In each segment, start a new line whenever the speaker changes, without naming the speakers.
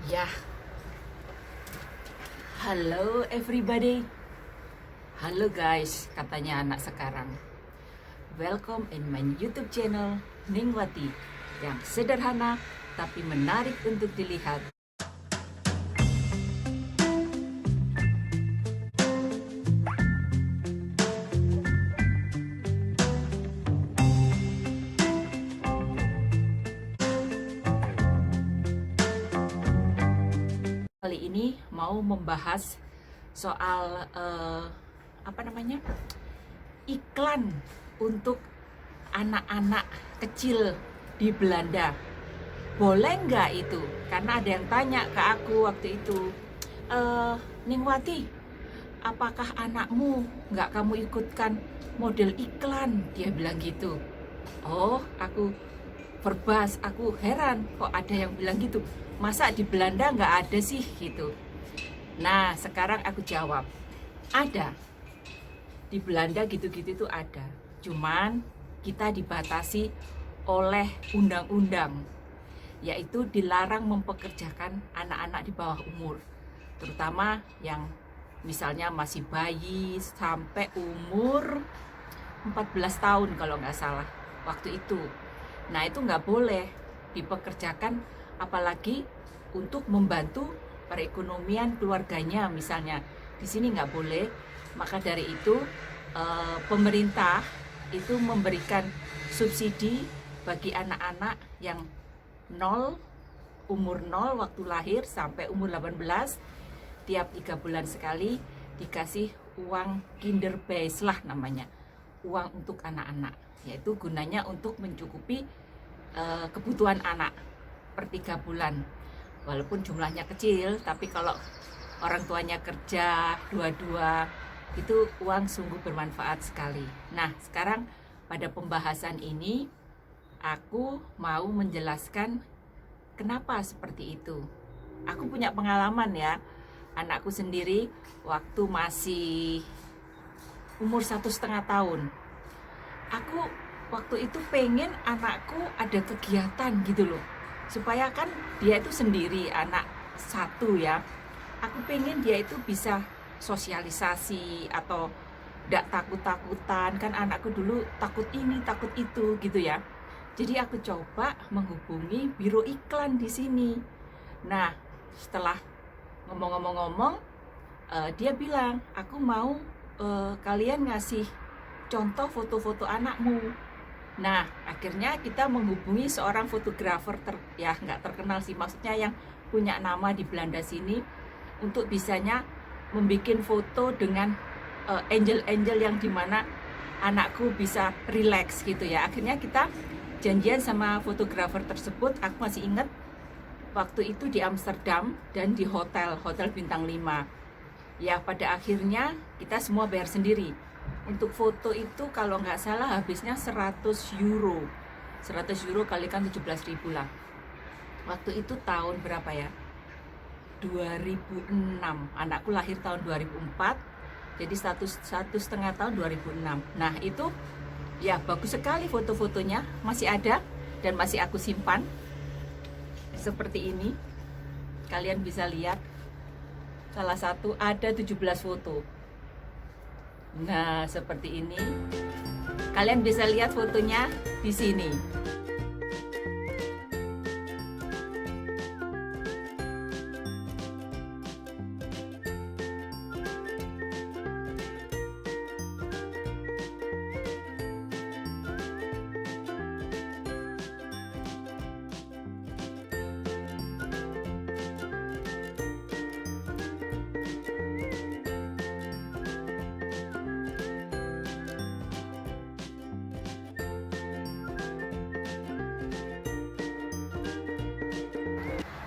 Ya, halo everybody. Halo guys, katanya anak sekarang. Welcome in my YouTube channel Ningwati yang sederhana tapi menarik untuk dilihat. Kali ini mau membahas soal iklan untuk anak-anak kecil di Belanda. Boleh nggak itu? Karena ada yang tanya ke aku waktu itu, Ningwati, apakah anakmu nggak kamu ikutkan model iklan? Dia bilang gitu. Oh, aku berbas, aku heran kok ada yang bilang gitu. Masa di Belanda nggak ada sih gitu. Nah, sekarang aku jawab, ada. Di Belanda gitu-gitu itu ada. Cuman kita dibatasi oleh undang-undang, yaitu dilarang mempekerjakan anak-anak di bawah umur. Terutama yang misalnya masih bayi sampai umur 14 tahun kalau nggak salah waktu itu. Nah, itu nggak boleh dipekerjakan, apalagi untuk membantu perekonomian keluarganya misalnya. Di sini nggak boleh. Maka dari itu pemerintah itu memberikan subsidi bagi anak-anak yang umur 0 waktu lahir sampai umur 18, tiap 3 bulan sekali dikasih uang kinderbase lah namanya, uang untuk anak-anak, yaitu gunanya untuk mencukupi kebutuhan anak per 3 bulan. Walaupun jumlahnya kecil, tapi kalau orang tuanya kerja dua-dua, itu uang sungguh bermanfaat sekali. Nah, sekarang pada pembahasan ini aku mau menjelaskan kenapa seperti itu. Aku punya pengalaman ya, anakku sendiri waktu masih umur 1,5 tahun. Aku waktu itu pengen anakku ada kegiatan gitu loh, supaya kan dia itu sendiri, anak satu ya. Aku pengen dia itu bisa sosialisasi atau tidak takut-takutan, kan anakku dulu takut ini takut itu gitu ya. Jadi aku coba menghubungi biro iklan di sini. Nah, setelah ngomong-ngomong, dia bilang, aku mau kalian ngasih contoh foto-foto anakmu. Nah, akhirnya kita menghubungi seorang fotografer ya nggak terkenal sih, maksudnya yang punya nama di Belanda sini, untuk bisanya membuat foto dengan angel-angel yang dimana anakku bisa relax gitu ya. Akhirnya kita janjian sama fotografer tersebut. Aku masih ingat waktu itu di Amsterdam dan di hotel bintang 5. Ya, pada akhirnya kita semua bayar sendiri. Untuk foto itu kalau nggak salah habisnya 100 euro. 100 euro kalikan 17.000 lah. Waktu itu tahun berapa ya? 2006. Anakku lahir tahun 2004. Jadi 1,5 tahun 2006. Nah, itu ya bagus sekali foto-fotonya. Masih ada dan masih aku simpan. Seperti ini. Kalian bisa lihat. Salah satu ada 17 foto. Nah, seperti ini. Kalian bisa lihat fotonya di sini.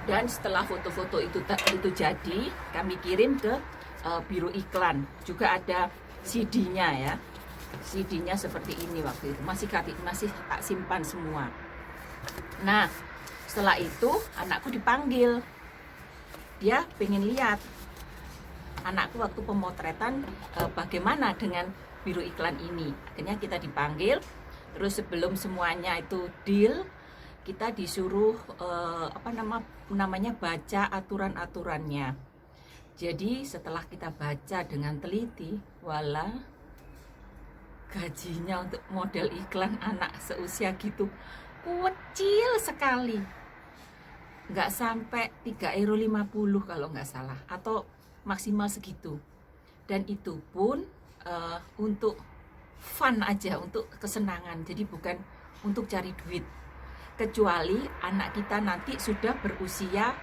Dan setelah foto-foto itu jadi, kami kirim ke biro iklan. Juga ada CD-nya ya. CD-nya seperti ini waktu itu. Masih tak simpan semua. Nah, setelah itu anakku dipanggil. Dia pengen lihat anakku waktu pemotretan bagaimana dengan biro iklan ini. Akhirnya kita dipanggil. Terus sebelum semuanya itu deal, kita disuruh namanya baca aturan-aturannya. Jadi setelah kita baca dengan teliti, wala gajinya untuk model iklan anak seusia gitu kecil sekali, nggak sampai 3,50 € kalau nggak salah, atau maksimal segitu. Dan itu pun untuk fun aja, untuk kesenangan, jadi bukan untuk cari duit. Kecuali anak kita nanti sudah berusia,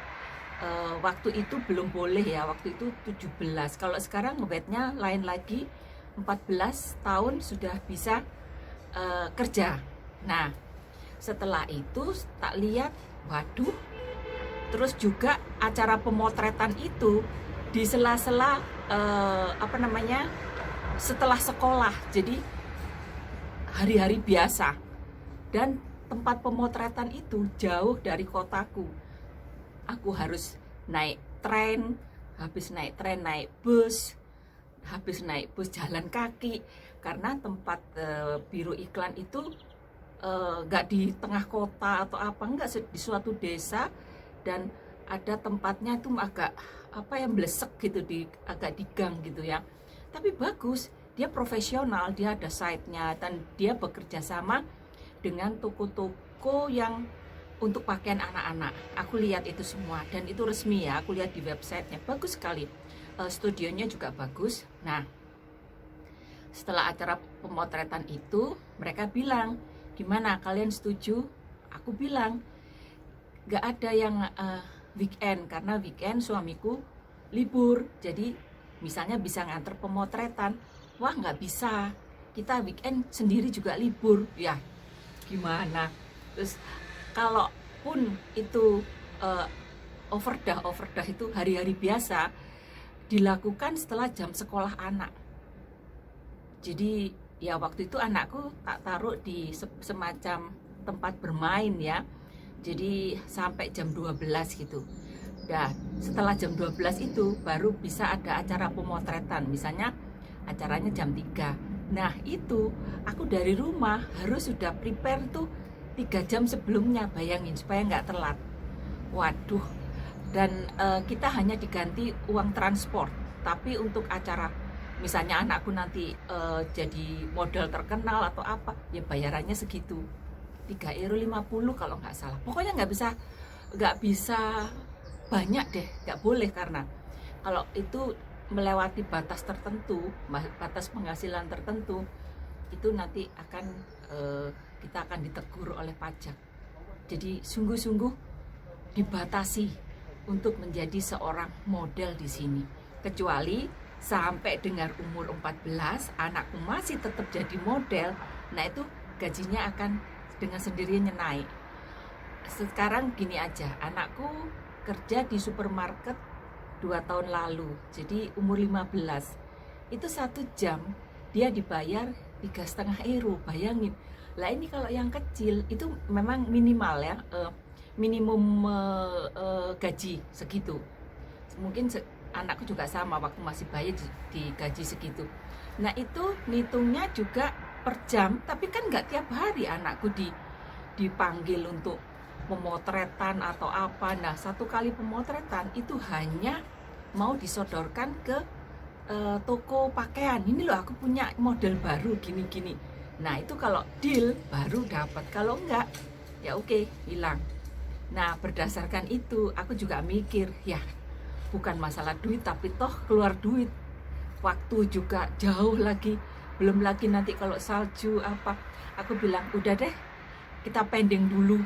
waktu itu belum boleh ya, waktu itu 17. Kalau sekarang ngebetnya lain lagi, 14 tahun sudah bisa kerja. Nah, setelah itu tak lihat, waduh, terus juga acara pemotretan itu di sela-sela setelah sekolah, jadi hari-hari biasa. Dan tempat pemotretan itu jauh dari kotaku. Aku harus naik tren, habis naik tren naik bus, habis naik bus jalan kaki, karena tempat biro iklan itu nggak di tengah kota atau apa, nggak, di suatu desa, dan ada tempatnya itu agak blesek gitu, agak di gang gitu ya. Tapi bagus, dia profesional, dia ada site-nya, dan dia bekerja sama dengan toko-toko yang untuk pakaian anak-anak. Aku lihat itu semua, dan itu resmi ya, aku lihat di websitenya, bagus sekali. Studionya juga bagus. Nah, setelah acara pemotretan itu, mereka bilang, gimana, kalian setuju? Aku bilang, gak ada yang weekend, karena weekend suamiku libur, jadi misalnya bisa nganter pemotretan. Wah, nggak bisa, kita weekend sendiri juga libur ya, gimana? Terus kalaupun itu overdah itu hari-hari biasa, dilakukan setelah jam sekolah anak. Jadi ya waktu itu anakku tak taruh di semacam tempat bermain ya, jadi sampai jam 12 gitu. Nah, setelah jam 12 itu baru bisa ada acara pemotretan, misalnya acaranya jam 3. Nah, itu aku dari rumah harus sudah prepare tuh 3 jam sebelumnya, bayangin, supaya nggak telat. Waduh, dan kita hanya diganti uang transport, tapi untuk acara misalnya anakku nanti jadi model terkenal atau apa, ya bayarannya segitu, 3,50 € kalau nggak salah. Pokoknya nggak bisa banyak deh, nggak boleh, karena kalau itu melewati batas tertentu, batas penghasilan tertentu, itu nanti kita akan ditegur oleh pajak. Jadi sungguh-sungguh dibatasi untuk menjadi seorang model di sini. Kecuali sampai dengar umur 14, anakku masih tetap jadi model, nah itu gajinya akan dengan sendirinya naik. Sekarang gini aja, anakku kerja di supermarket 2 tahun lalu, jadi umur 15, itu 1 jam dia dibayar 3,5 €, bayangin. Lah ini kalau yang kecil itu memang minimal ya, minimum gaji segitu. Mungkin anakku juga sama, waktu masih bayi digaji segitu. Nah itu ngitungnya juga per jam, tapi kan nggak tiap hari anakku dipanggil untuk pemotretan atau apa. Nah, 1 kali pemotretan itu hanya mau disodorkan ke toko pakaian. Ini loh, aku punya model baru gini-gini. Nah, itu kalau deal baru dapat, kalau enggak ya oke, hilang. Nah, berdasarkan itu aku juga mikir, ya bukan masalah duit, tapi toh keluar duit, waktu juga jauh lagi, belum lagi nanti kalau salju apa. Aku bilang, udah deh, kita pending dulu,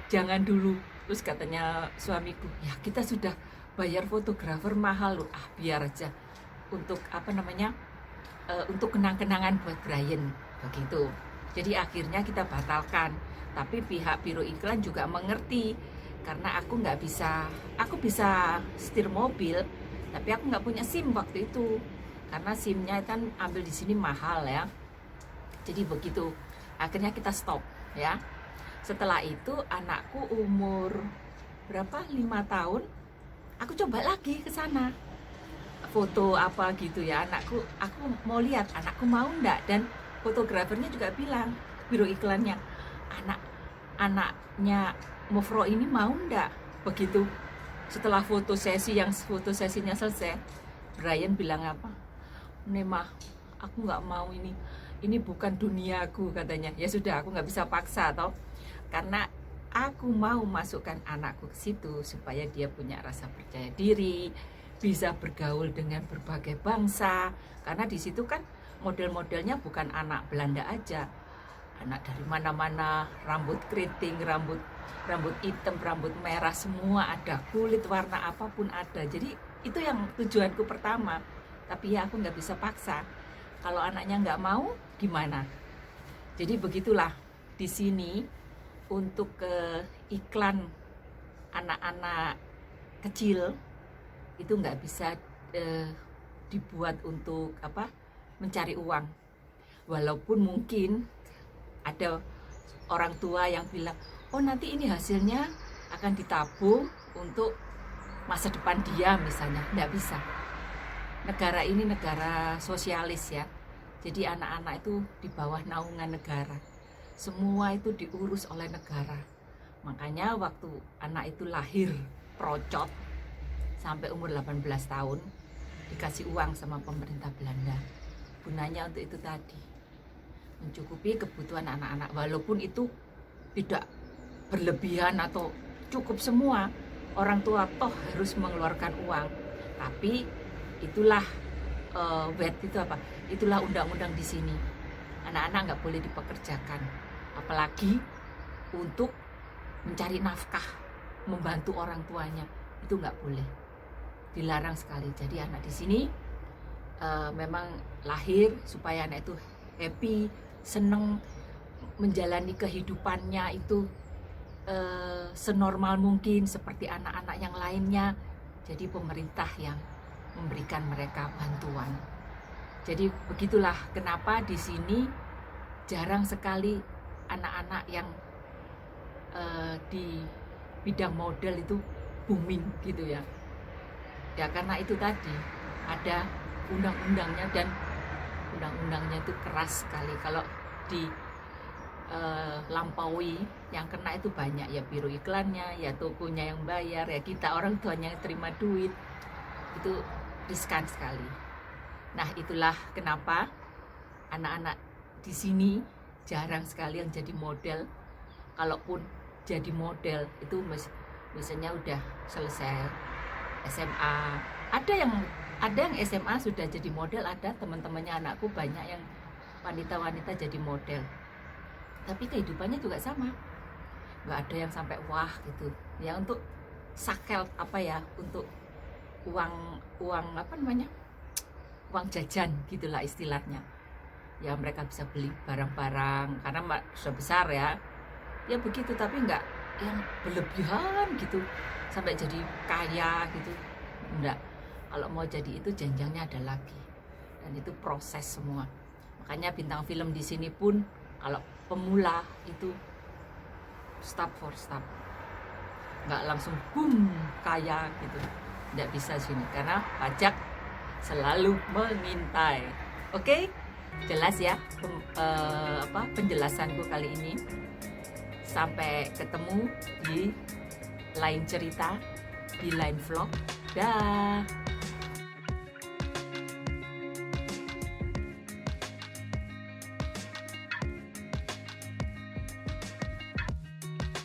jangan dulu. Terus katanya suamiku, ya kita sudah bayar fotografer mahal loh, biar aja untuk untuk kenang-kenangan buat Brian, begitu. Jadi akhirnya kita batalkan, tapi pihak biro iklan juga mengerti, karena aku bisa setir mobil, tapi aku nggak punya SIM waktu itu, karena SIM-nya kan ambil di sini mahal ya. Jadi begitu, akhirnya kita stop ya. Setelah itu anakku umur berapa, 5 tahun, aku coba lagi ke sana, foto apa gitu ya anakku, aku mau lihat anakku mau enggak. Dan fotografernya juga bilang, biro iklannya, anak anaknya Mufro ini mau ndak. Begitu setelah foto sesinya selesai, Brian bilang apa? Nema, aku nggak mau ini bukan duniaku, katanya. Ya sudah, aku nggak bisa paksa toh, karena aku mau masukkan anakku ke situ supaya dia punya rasa percaya diri, bisa bergaul dengan berbagai bangsa, karena di situ kan model-modelnya bukan anak Belanda aja, anak dari mana-mana, rambut keriting, rambut hitam, rambut merah, semua ada, kulit warna apapun ada. Jadi itu yang tujuanku pertama. Tapi ya aku nggak bisa paksa. Kalau anaknya nggak mau, gimana? Jadi begitulah di sini untuk iklan anak-anak kecil itu nggak bisa dibuat untuk mencari uang. Walaupun mungkin ada orang tua yang bilang, oh nanti ini hasilnya akan ditabung untuk masa depan dia misalnya. Nggak bisa. Negara ini negara sosialis ya. Jadi anak-anak itu di bawah naungan negara. Semua itu diurus oleh negara. Makanya waktu anak itu lahir procot sampai umur 18 tahun dikasih uang sama pemerintah Belanda. Gunanya untuk itu tadi, mencukupi kebutuhan anak-anak, walaupun itu tidak berlebihan atau cukup semua. Orang tua toh harus mengeluarkan uang, tapi itulah itulah undang-undang di sini. Anak-anak nggak boleh dipekerjakan, apalagi untuk mencari nafkah, membantu orang tuanya, itu nggak boleh, dilarang sekali. Jadi anak di sini memang lahir supaya anak itu happy, seneng, menjalani kehidupannya itu senormal mungkin seperti anak-anak yang lainnya. Jadi pemerintah yang memberikan mereka bantuan. Jadi begitulah kenapa di sini jarang sekali anak-anak yang di bidang model itu booming gitu ya. Ya karena itu tadi ada undang-undangnya, dan undang-undangnya itu keras sekali. Kalau di lampaui, yang kena itu banyak ya, biro iklannya, ya tokonya yang bayar, ya kita orang tuanya yang terima duit, itu riskan sekali. Nah itulah kenapa anak-anak di sini jarang sekali yang jadi model. Kalaupun jadi model itu misalnya udah selesai SMA. Ada yang SMA sudah jadi model, ada teman-temannya anakku banyak yang wanita-wanita jadi model. Tapi kehidupannya juga sama, nggak ada yang sampai wah gitu ya, untuk sakel untuk uang uang jajan gitulah istilahnya ya. Mereka bisa beli barang-barang karena sudah besar ya begitu, tapi nggak yang berlebihan gitu sampai jadi kaya gitu, enggak. Kalau mau jadi itu jenjangnya ada lagi, dan itu proses semua. Makanya bintang film di sini pun kalau pemula itu step for step, nggak langsung boom kaya gitu, nggak bisa sini karena pajak selalu mengintai. Oke? Jelas ya penjelasanku kali ini. Sampai ketemu di lain cerita, di lain vlog. Dah.